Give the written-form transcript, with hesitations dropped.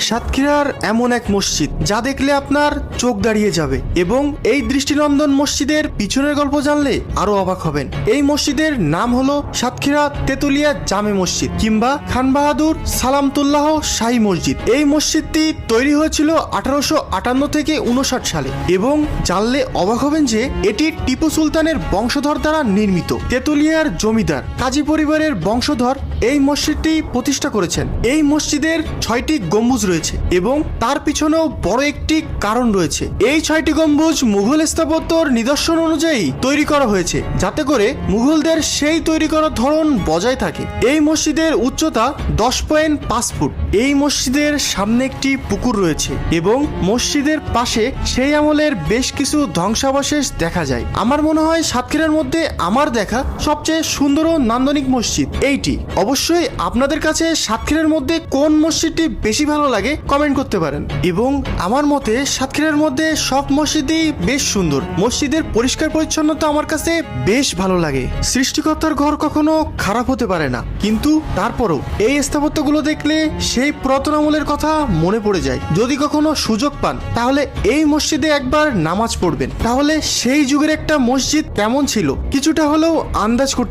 সাতক্ষীরার এমন এক মসজিদ যা দেখলে আপনার চোখ দাঁড়িয়ে যাবে এবং এই দৃষ্টিনন্দন মসজিদের পিছনের গল্প জানলে আরো অবাক হবেন। এই মসজিদের নাম হলো সাতক্ষীরা তেতুলিয়া জামে মসজিদ কিংবা খান বাহাদুর সালামতুল্লাহ শাহী মসজিদ। এই মসজিদটি তৈরি হয়েছিল 1858 থেকে 59 সালে এবং জানলে অবাক হবেন যে এটি টিপু সুলতানের বংশধর দ্বারা নির্মিত। তেতুলিয়ার জমিদার কাজী পরিবারের বংশধর এই মসজিদটি প্রতিষ্ঠা করেছেন। এই মসজিদের 6টি গম্বুজ রয়েছে এবং তার পিছনেও বড় একটি কারণ রয়েছে। এই 6টি গম্বুজ মুঘল স্থাপত্যর নিদর্শন অনুযায়ী তৈরি করা হয়েছে যাতে করে মুঘলদের সেই তৈরি করার ধরন বজায় থাকে। এই মসজিদের উচ্চতা 10.5 ফুট। এই মসজিদের সামনে একটি পুকুর রয়েছে এবং মসজিদের পাশে সেই আমলের বেশ কিছু ধ্বংসাবশেষ দেখা যায়। আমার মনে হয় সাতক্ষীরার মধ্যে আমার দেখা সবচেয়ে সুন্দর ও নান্দনিক মসজিদ এইটি। অবশ্যই আপনাদের কাছে সাতক্ষীরার মধ্যে কোন মসজিদটি বেশি ভালো লাগে কমেন্ট করতে পারেন। এবং আমার মতে সাতক্ষীরার মধ্যে সব মসজিদই বেশ সুন্দর। মসজিদের পরিষ্কার পরিচ্ছন্নতা আমার কাছে বেশ ভালো লাগে। সৃষ্টিকর্তার ঘর কখনো খারাপ হতে পারে না, কিন্তু তারপরও এই স্থাপত্যগুলো দেখলে সেই পুরাতন আমলের কথা মনে পড়ে যায়। যদি কখনো সুযোগ পান তাহলে এই মসজিদে একবার নামাজ পড়বেন, তাহলে সেই যুগের একটা মসজিদ কেমন ছিল কিছুটা হলেও আন্দাজ করতে